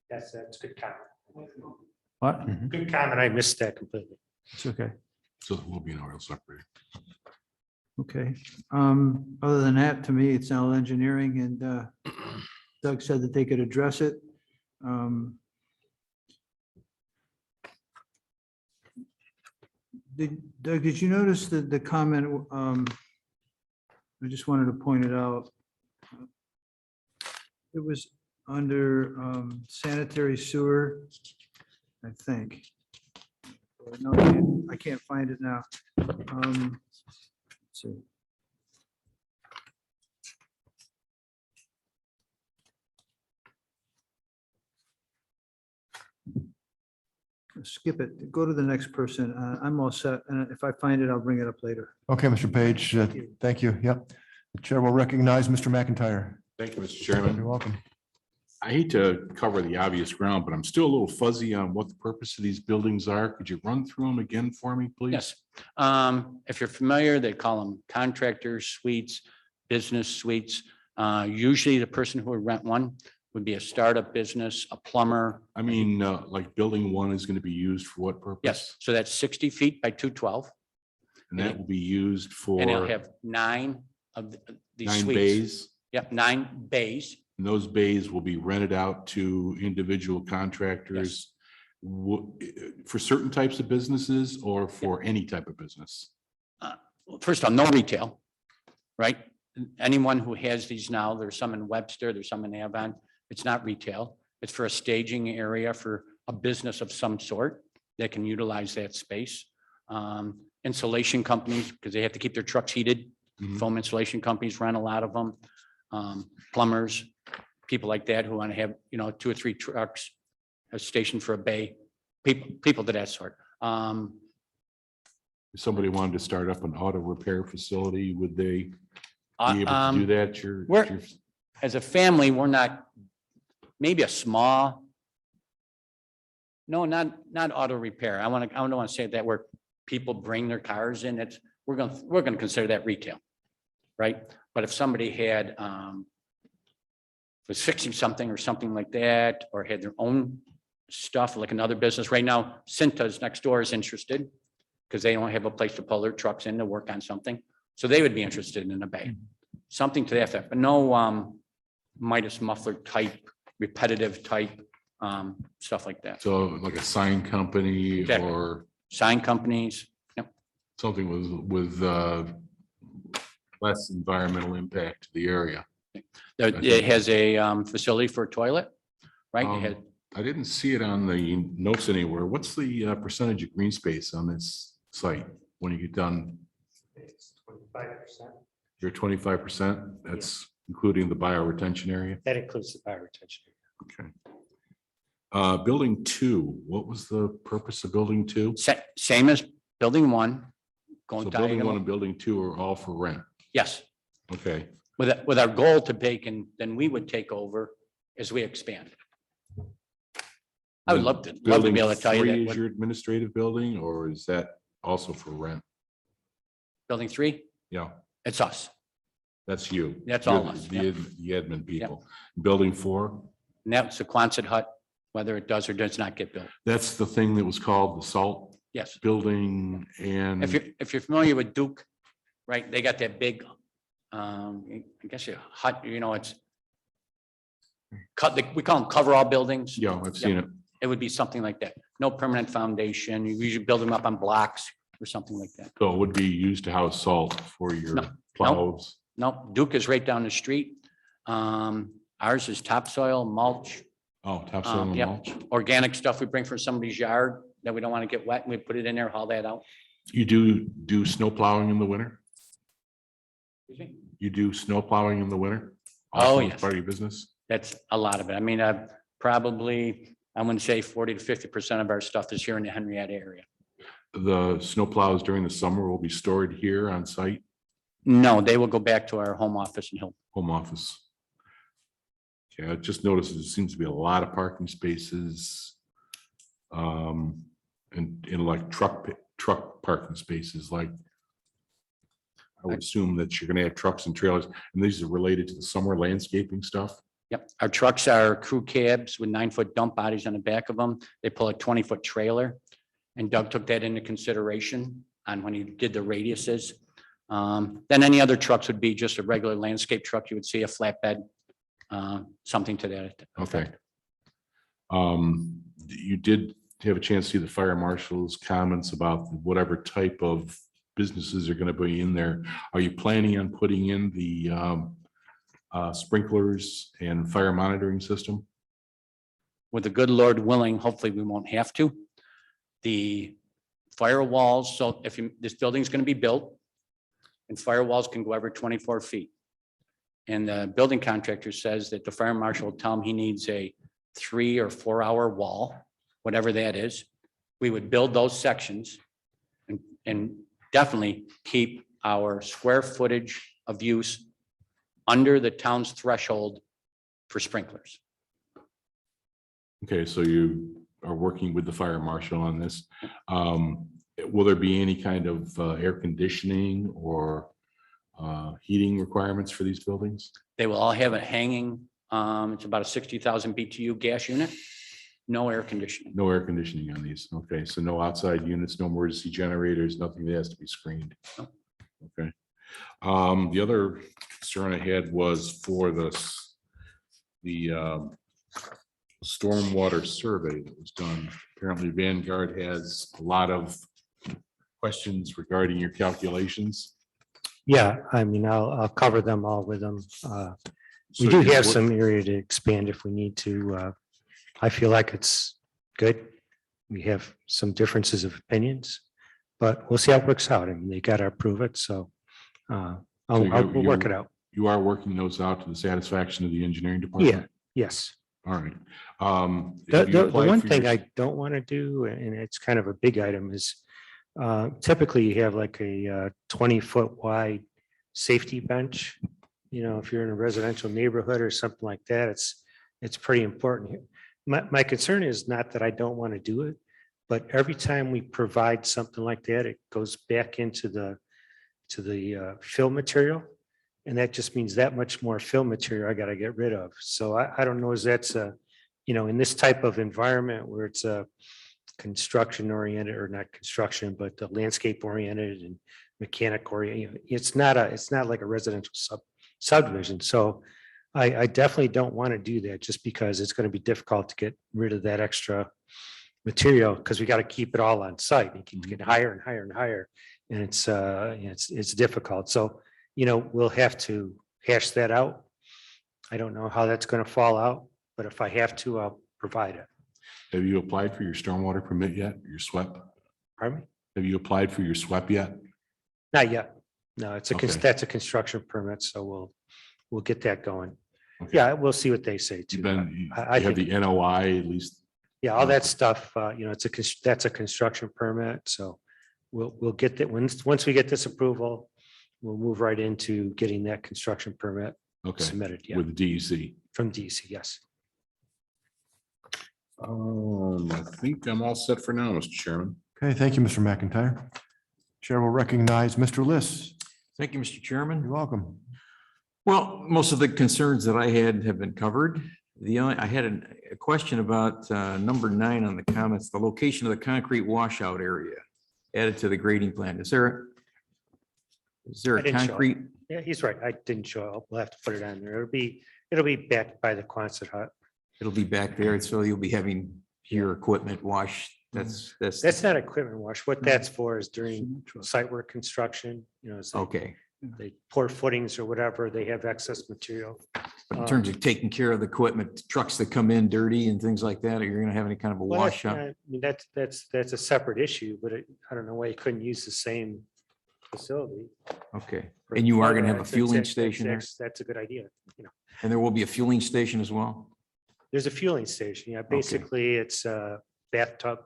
Speaker 12: That's a good comment.
Speaker 9: What?
Speaker 12: Good comment. I missed that completely.
Speaker 9: It's okay.
Speaker 10: So it will be an oil separator.
Speaker 9: Okay. Other than that, to me, it's all engineering and Doug said that they could address it. Doug, did you notice the comment? I just wanted to point it out. It was under sanitary sewer, I think. No, I can't find it now. Let's see. Skip it. Go to the next person. I'm all set. And if I find it, I'll bring it up later.
Speaker 2: Okay, Mr. Page, thank you. Yep. The chair will recognize Mr. McIntyre.
Speaker 10: Thank you, Mr.
Speaker 2: You're
Speaker 10: Chairman.
Speaker 2: welcome.
Speaker 10: I hate to cover the obvious ground, but I'm still a little fuzzy on what the purpose of these buildings are. Could you run through them again for me, please?
Speaker 11: Yes. If you're familiar, they call them contractor suites, business suites. Usually the person who would rent one would be a startup business, a plumber.
Speaker 10: I mean, like building one is going to be used for what purpose?
Speaker 11: Yes, so that's 60 feet by 212.
Speaker 10: And that will be used for
Speaker 11: And it'll have 9 of these
Speaker 10: 9
Speaker 11: suites.
Speaker 10: bays?
Speaker 11: Yep, 9 bays.
Speaker 10: And those bays will be rented out to individual contractors for certain types of businesses or for any type of business?
Speaker 11: First of all, no retail, right? Anyone who has these now, there's some in Webster, there's some in Avon. It's not retail. It's for a staging area for a business of some sort that can utilize that space. Insulation companies, because they have to keep their trucks heated.
Speaker 10: Mhm.
Speaker 11: Foam insulation companies rent a lot of them. plumbers, people like that who want to have, 2 or 3 trucks, a station for a bay, people to that sort.
Speaker 10: If somebody wanted to start up an auto repair facility, would they be able to
Speaker 11: Um,
Speaker 10: do that?
Speaker 11: As a family, we're not, maybe a small. No, not auto repair. I don't want to say that where people bring their cars in. We're going to consider that retail. Right? But if somebody had, was fixing something or something like that, or had their own stuff, like another business right now, Cinta's next door is interested because they don't have a place to pull their trucks in to work on something. So they would be interested in a bay, something to that effect, but no Midas muffler type, repetitive type stuff like that.
Speaker 10: So like a sign company
Speaker 11: Exactly.
Speaker 10: or
Speaker 11: Sign companies. Yep.
Speaker 10: something with less environmental impact to the area.
Speaker 11: It has a facility for a toilet, right? It had,
Speaker 10: I didn't see it on the notes anywhere. What's the percentage of green space on this site when you get done?
Speaker 12: It's 25%.
Speaker 10: You're 25%? That's including the bioretention area?
Speaker 12: That includes the bioretention.
Speaker 10: Okay. Building 2, what was the purpose of building 2?
Speaker 11: same as building 1.
Speaker 10: So
Speaker 11: Going
Speaker 10: building 1
Speaker 11: diagonal.
Speaker 10: and building 2 are all for rent.
Speaker 11: Yes,
Speaker 10: Okay.
Speaker 11: with our goal to take, and then we would take over as we expand. I would love to be able to tell you
Speaker 10: Building 3
Speaker 11: that.
Speaker 10: is your administrative building, or is that also for rent?
Speaker 11: Building 3,
Speaker 10: Yeah,
Speaker 11: it's us.
Speaker 10: that's you.
Speaker 11: That's
Speaker 10: You're
Speaker 11: all us,
Speaker 10: The the admin people. Building 4,
Speaker 11: And that's the Quonset hut, whether it does or does not get built.
Speaker 10: that's the thing that was called the salt
Speaker 11: Yes.
Speaker 10: building and.
Speaker 11: If you're familiar with Duke, right, they got that big, I guess a hut, it's we call them coverall buildings.
Speaker 10: Yeah, I've seen it.
Speaker 11: It would be something like that. No permanent foundation. You usually build them up on blocks or something like that.
Speaker 10: So it would be used to house salt for your
Speaker 11: No,
Speaker 10: plows.
Speaker 11: No, Duke is right down the street. Ours is topsoil, mulch,
Speaker 10: Oh, topsoil and
Speaker 11: yep.
Speaker 10: mulch.
Speaker 11: Organic stuff we bring from somebody's yard that we don't want to get wet, and we put it in there, haul that out.
Speaker 10: You do snow plowing in the winter?
Speaker 11: Excuse me?
Speaker 10: You do snow plowing in the winter?
Speaker 11: Oh,
Speaker 10: Also as
Speaker 11: yes.
Speaker 10: part of your business?
Speaker 11: That's a lot of it. I mean, probably, I wouldn't say 40 to 50% of our stuff is here in the Henrietta area.
Speaker 10: The snow plows during the summer will be stored here on site,
Speaker 11: No, they will go back to our home office in Hill.
Speaker 10: home office. Okay, I just noticed there seems to be a lot of parking spaces. And like truck parking spaces, like. I would assume that you're gonna have trucks and trailers, and these are related to the summer landscaping stuff.
Speaker 11: Yep, our trucks are crew cabs with 9-foot dump bodies on the back of them. They pull a 20-foot trailer. And Doug took that into consideration on when he did the radiuses. Then any other trucks would be just a regular landscape truck. You would see a flatbed, something to that effect.
Speaker 10: You did have a chance to see the fire marshal's comments about whatever type of businesses are gonna be in there. Are you planning on putting in the sprinklers and fire monitoring system?
Speaker 11: With the good Lord willing, hopefully we won't have to. The firewalls, so this building's gonna be built and firewalls can go every 24 feet. And the building contractor says that the fire marshal will tell him he needs a 3 or 4 hour wall, whatever that is. We would build those sections and definitely keep our square footage of use under the town's threshold for sprinklers.
Speaker 10: Okay, so you are working with the fire marshal on this. Will there be any kind of air conditioning or heating requirements for these buildings?
Speaker 11: They will all have a hanging, it's about a 60,000 BTU gas unit, no air conditioning.
Speaker 10: No air conditioning on these. Okay, so no outside units, no emergency generators, nothing that has to be screened.
Speaker 11: No.
Speaker 10: Okay. The other concern I had was for the stormwater survey that was done. Apparently Vanguard has a lot of questions regarding your calculations.
Speaker 12: Yeah, I mean, I'll cover them all with them. We
Speaker 10: So
Speaker 12: do
Speaker 10: you're
Speaker 12: have
Speaker 10: wor-
Speaker 12: some area to expand if we need to. I feel like it's good. We have some differences of opinions, but we'll see how it works out. I mean, they got to approve it, so
Speaker 10: So
Speaker 12: we'll work
Speaker 10: you're-
Speaker 12: it out.
Speaker 10: you are working those out to the satisfaction of the engineering department?
Speaker 12: Yes.
Speaker 10: All right.
Speaker 12: The,
Speaker 10: Have you
Speaker 12: the
Speaker 10: applied
Speaker 12: one
Speaker 10: for
Speaker 12: thing
Speaker 10: your-
Speaker 12: I don't want to do, and it's kind of a big item, is typically you have like a 20-foot wide safety bench. You know, if you're in a residential neighborhood or something like that, it's pretty important. My concern is not that I don't want to do it, but every time we provide something like that, it goes back into the fill material. And that just means that much more fill material I got to get rid of. So I don't know, is that's in this type of environment where it's a construction oriented, or not construction, but the landscape oriented and mechanic oriented, it's not like a residential subdivision. So I definitely don't want to do that, just because it's going to be difficult to get rid of that extra material, because we got to keep it all on site. It keeps getting higher and higher and higher. And it's difficult. So, we'll have to hash that out. I don't know how that's going to fall out, but if I have to, I'll provide it.
Speaker 10: Have you applied for your stormwater permit yet? Your SWEP?
Speaker 12: Pardon me?
Speaker 10: Have you applied for your SWEP yet?
Speaker 12: Not yet. No,
Speaker 10: Okay.
Speaker 12: that's a construction permit. So we'll get that going.
Speaker 10: Okay.
Speaker 12: Yeah, we'll see what they say too.
Speaker 10: You've been, you
Speaker 12: I
Speaker 10: have
Speaker 12: think-
Speaker 10: the NOI at least?
Speaker 12: Yeah, all that stuff, that's a construction permit, so we'll get that, once we get this approval, we'll move right into getting that construction permit
Speaker 10: Okay,
Speaker 12: submitted, yeah,
Speaker 10: with the DEC.
Speaker 12: from DC, yes.
Speaker 10: I think I'm all set for now, Mr. Chairman.
Speaker 2: Okay, thank you, Mr. McIntyre. Chair will recognize Mr. Liss.
Speaker 14: Thank you, Mr. Chairman.
Speaker 2: You're welcome.
Speaker 14: Well, most of the concerns that I had have been covered. I had a question about number 9 on the comments, the location of the concrete washout area added to the grading plan. Is there
Speaker 12: I
Speaker 14: a
Speaker 12: didn't show it.
Speaker 14: concrete?
Speaker 12: Yeah, he's right, I didn't show up, we'll have to put it on there, it'll be backed by the Quonset hut.
Speaker 14: It'll be back there, so you'll be having your equipment washed. That's
Speaker 12: That's not equipment wash, what that's for is during site work construction, as
Speaker 14: okay.
Speaker 12: they pour footings or whatever, they have excess material.
Speaker 14: But in terms of taking care of the equipment, trucks that come in dirty and things like that, are you going to have any kind of a
Speaker 12: Well,
Speaker 14: washout?
Speaker 12: I mean, that's a separate issue, but I don't know why you couldn't use the same facility.
Speaker 14: Okay. And you are going to have a
Speaker 12: That's-
Speaker 14: fueling
Speaker 12: that's-
Speaker 14: station there?
Speaker 12: That's a good idea.
Speaker 14: And there will be a fueling station as well?
Speaker 12: There's a fueling station. Yeah, basically it's a bathtub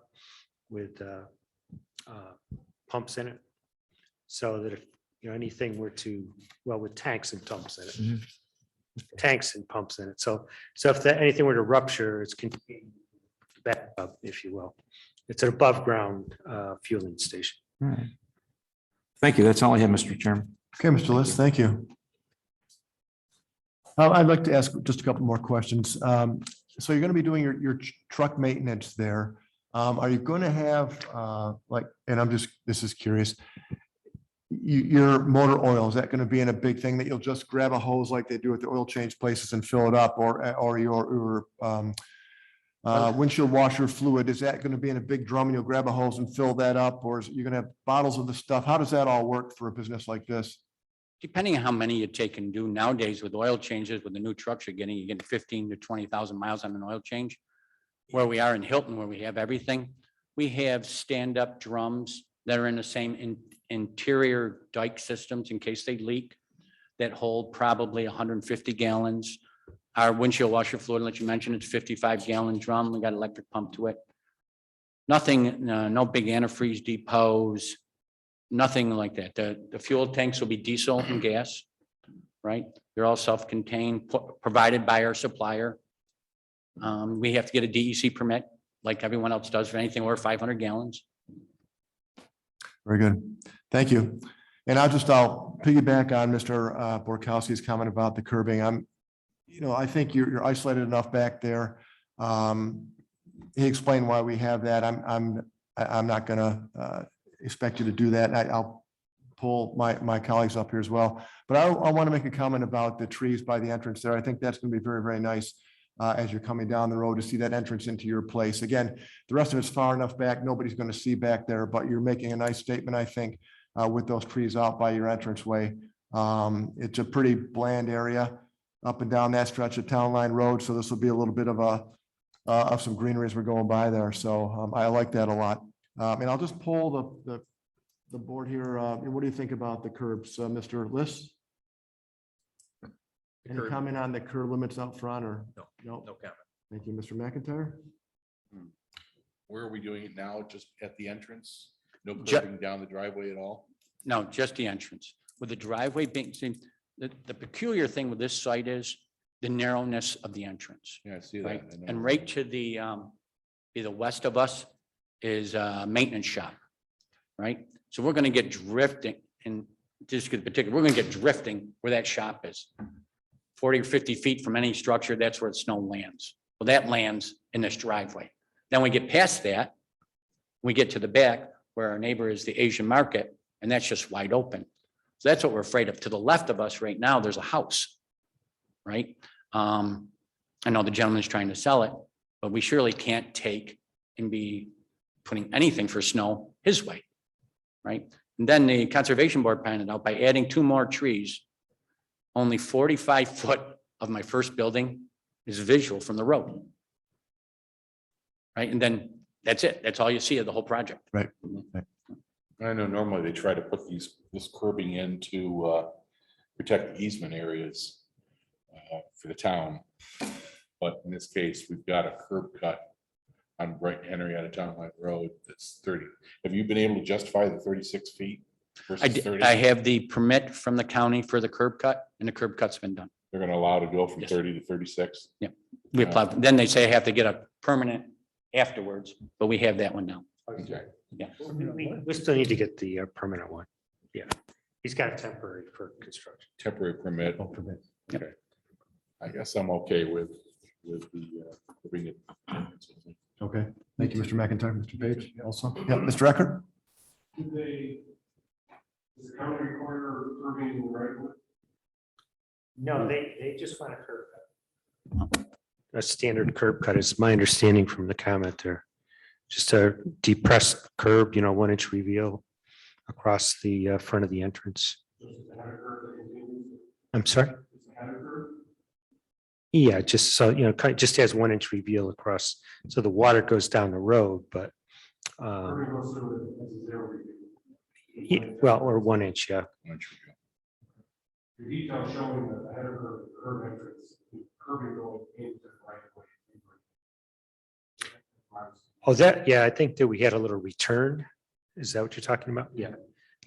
Speaker 12: with pumps in it. So that if, anything were to, with tanks and pumps in it.
Speaker 14: Mhm.
Speaker 12: Tanks and pumps in it. So if anything were to rupture, it's contained bathtub, if you will. It's an above ground fueling station.
Speaker 14: All right. Thank you. That's all I have, Mr. Chairman.
Speaker 2: Okay, Mr. Liss, thank you. I'd like to ask just a couple more questions. So you're going to be doing your truck maintenance there. Are you going to have and this is curious, your motor oil, is that going to be in a big thing that you'll just grab a hose like they do at the oil change places and fill it up, or your windshield washer fluid, is that going to be in a big drum and you'll grab a hose and fill that up, or is you going to have bottles of the stuff? How does that all work for a business like this?
Speaker 11: Depending on how many you take and do nowadays with oil changes, with the new trucks you're getting 15 to 20,000 miles on an oil change. Where we are in Hilton, where we have everything, we have stand-up drums that are in the same interior dike systems in case they leak, that hold probably 150 gallons. Our windshield washer fluid, like you mentioned, it's 55-gallon drum. We got electric pump to it. Nothing, no big antifreeze depots, nothing like that. The fuel tanks will be diesel and gas, right? They're all self-contained, provided by our supplier. We have to get a DEC permit like everyone else does for anything over 500 gallons.
Speaker 2: Very good. Thank you. And I'll piggyback on Mr. Borkowski's comment about the curbing. I think you're isolated enough back there. He explained why we have that. I'm not gonna expect you to do that. I'll pull my colleagues up here as well. But I want to make a comment about the trees by the entrance there. I think that's going to be very, very nice as you're coming down the road to see that entrance into your place. Again, the rest of it's far enough back. Nobody's going to see back there, but you're making a nice statement, I think, with those trees out by your entranceway. It's a pretty bland area up and down that stretch of Town Line Road. So this will be a little bit of some greenery as we're going by there. So I like that a lot. And I'll just pull the board here. What do you think about the curbs, Mr. Liss? Any
Speaker 6: curb.
Speaker 2: comment on the curb limits out front or?
Speaker 6: No.
Speaker 2: No.
Speaker 6: No comment.
Speaker 2: Thank you, Mr. McIntyre.
Speaker 10: Where are we doing it now? Just at the entrance? No
Speaker 11: Ju-
Speaker 10: curbing down the driveway at all?
Speaker 11: No, just the entrance. With the driveway being, see, the peculiar thing with this site is the narrowness of the entrance.
Speaker 10: Yeah, I see
Speaker 11: Right,
Speaker 10: that. I know.
Speaker 11: and right to the, either west of us is a maintenance shop, right? So we're gonna get drifting, and just get particular, we're gonna get drifting where that shop is. 40 or 50 feet from any structure, that's where the snow lands. Well, that lands in this driveway. Then we get past that, we get to the back where our neighbor is the Asian market, and that's just wide open. So that's what we're afraid of. To the left of us right now, there's a house, right? I know the gentleman's trying to sell it, but we surely can't take and be putting anything for snow his way, right? And then the conservation board pointed out by adding 2 more trees, only 45 foot of my first building is visual from the road. Right, and then that's it. That's all you see of the whole project.
Speaker 2: Right.
Speaker 10: I know normally they try to put this curbing in to protect the easement areas for the town. But in this case, we've got a curb cut on Brighton Henry out of Town Line Road that's 30. Have you been able to justify the 36 feet versus 30?
Speaker 11: I have the permit from the county for the curb cut, and the curb cut's been done.
Speaker 10: They're going to allow to go from
Speaker 11: Yes.
Speaker 10: 30 to 36?
Speaker 11: We applied, then they say I have to get a permanent afterwards, but we have that one now.
Speaker 10: Okay.
Speaker 12: We still need to get the permanent one. Yeah, he's got a temporary for construction.
Speaker 10: Temporary permit.
Speaker 11: Yep.
Speaker 10: Okay. I guess I'm okay with the bring it.
Speaker 2: Okay, thank you, Mr. McIntyre. Mr. Page also. Yeah, Mr. Eckert.
Speaker 8: Does the county require curbing in the right of way?
Speaker 12: No, they just want a curb cut. A standard curb cut is my understanding from the comment there. Just a depressed curb, 1-inch reveal across the front of the entrance. I'm sorry? Yeah, just so, just has 1-inch reveal across, so the water goes down the road, but well, or 1 inch, yeah.
Speaker 8: The detail showing that the header curb entrance, curbing going into the right of way.
Speaker 12: Oh, yeah, I think that we had a little return. Is that what you're talking about? Yeah,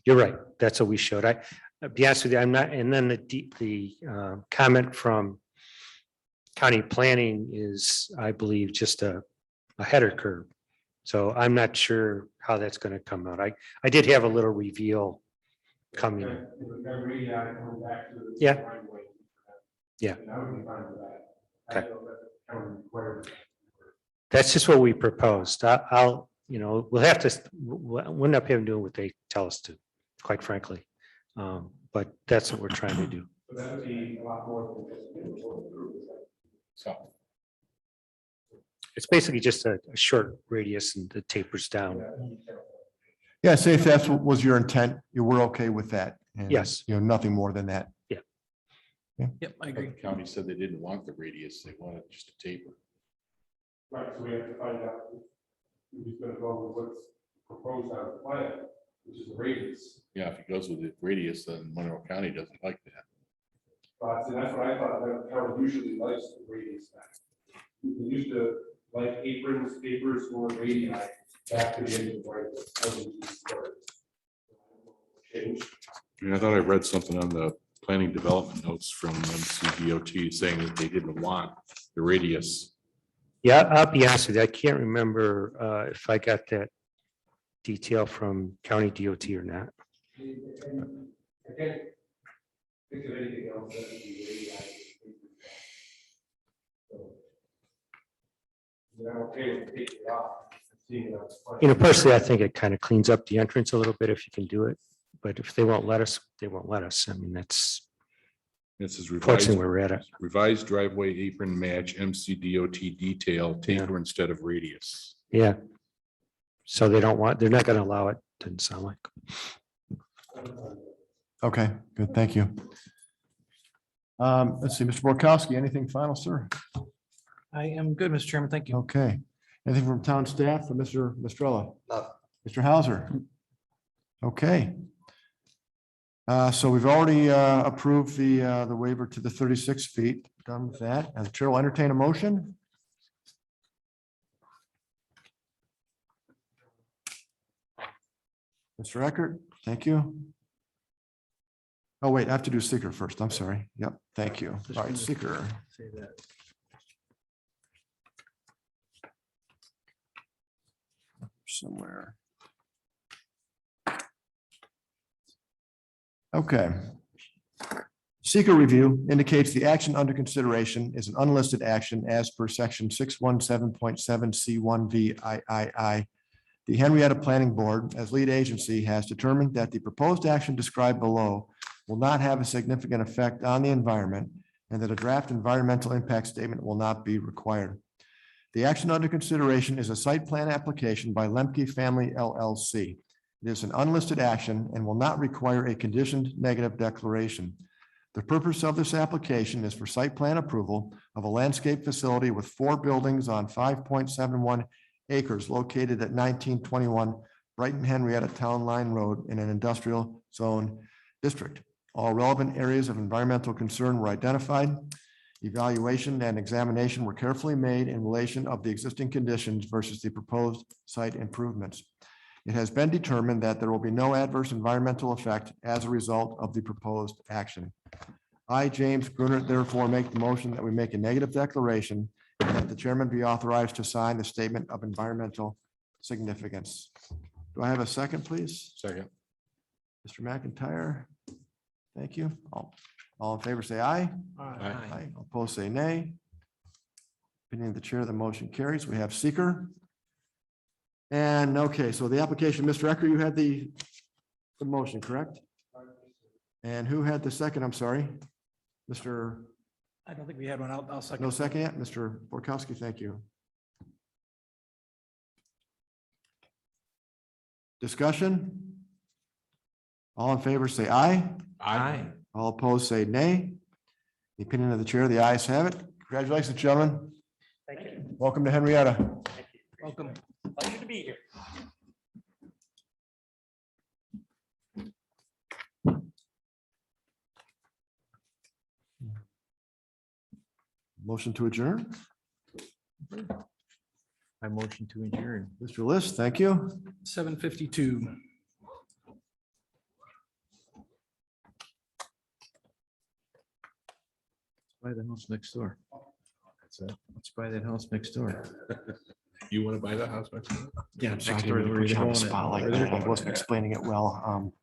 Speaker 12: you're right. That's what we showed. I'll be honest with you, I'm not, and then the comment from county planning is, I believe, just a header curve. So I'm not sure how that's going to come out. I did have a little reveal coming. Yeah. Yeah. Okay. That's just what we proposed. I'll, we'll have to, we'll end up having to do what they tell us to, quite frankly. But that's what we're trying to do.
Speaker 8: So that would be a lot more than just.
Speaker 10: So
Speaker 12: It's basically just a short radius and it tapers down.
Speaker 2: Yeah, say if that's what was your intent, you were okay with that. and,
Speaker 12: Yes.
Speaker 2: Nothing more than that.
Speaker 3: Yep, I agree.
Speaker 10: the county said they didn't want the radius, they wanted just a taper.
Speaker 8: Right, so we have to find out who's gonna go with what's proposed on the plan, which is the radius.
Speaker 10: Yeah, if it goes with the radius, then Monroe County doesn't like that.
Speaker 8: But see, that's what I thought, that county usually likes the radius back. We used to like aprons, papers, or radii back to the end of the right. Changed.
Speaker 10: I thought I read something on the planning development notes from MCDOT saying that they didn't want the radius.
Speaker 12: Yeah, I'll be honest with you. I can't remember if I got that detail from county DOT or not.
Speaker 8: And I can't think of anything else that would be radii. So, I'm okay with taking it off. Seeing it on the plan.
Speaker 12: Personally, I think it kind of cleans up the entrance a little bit if you can do it. But if they won't let us, they won't let us. I mean, that's
Speaker 10: This is
Speaker 12: fortunately
Speaker 10: revised,
Speaker 12: where we're at it.
Speaker 10: revised driveway apron match MCDOT detail taper instead of radius.
Speaker 12: Yeah. So they're not going to allow it. Didn't sound like.
Speaker 2: Okay, good, thank you. Let's see, Mr. Borkowski, anything final, sir?
Speaker 3: I am good, Mr. Chairman. Thank you.
Speaker 2: Okay, anything from town staff for Mr. Mistrella? Mr. Hauser? Okay. So we've already approved the waiver to the 36 feet. Done with that. And the chair will entertain a motion. Mr. Eckert, thank you. Oh, wait, I have to do seeker first. I'm sorry. Yep, thank you. All right, seeker.
Speaker 9: Say that.
Speaker 2: Somewhere. Okay. Seeker review indicates the action under consideration is an unlisted action as per section 617.7 C1 VIII. The Henrietta Planning Board, as lead agency, has determined that the proposed action described below will not have a significant effect on the environment and that a draft environmental impact statement will not be required. The action under consideration is a site plan application by Lemke Family LLC. It is an unlisted action and will not require a conditioned negative declaration. The purpose of this application is for site plan approval of a landscape facility with 4 buildings on 5.71 acres located at 1921 Brighton Henrietta Town Line Road in an industrial zone district. All relevant areas of environmental concern were identified. Evaluation and examination were carefully made in relation of the existing conditions versus the proposed site improvements. It has been determined that there will be no adverse environmental effect as a result of the proposed action. I, James Gruner, therefore make the motion that we make a negative declaration and that the chairman be authorized to sign the statement of environmental significance. Do I have a second, please?
Speaker 10: Second.
Speaker 2: Mr. McIntyre. Thank you. All in favor, say aye.
Speaker 10: Aye.
Speaker 2: All opposed, say nay. Opinion of the chair, the motion carries. We have seeker. And okay, so the application, Mr. Ecker, you had the motion, correct? And who had the second? I'm sorry. Mr.
Speaker 3: I don't think we had one. I'll second.
Speaker 2: No second yet? Mr. Borkowski, thank you. Discussion? All in favor, say aye.
Speaker 14: Aye.
Speaker 2: All opposed, say nay. The opinion of the chair, the ayes have it. Congratulations, gentlemen.
Speaker 12: Thank you.
Speaker 2: Welcome to Henrietta.
Speaker 3: Welcome.
Speaker 12: Pleasure to be here.
Speaker 2: Motion to adjourn.
Speaker 14: I motion to adjourn.
Speaker 2: Mr. List, thank you.
Speaker 3: 7:52.
Speaker 14: Buy the house next door. That's it. Let's buy that house next door.
Speaker 10: You want to buy that house next door?
Speaker 2: Yeah,
Speaker 14: sorry to put you on the spot like that.
Speaker 2: I wasn't explaining it well.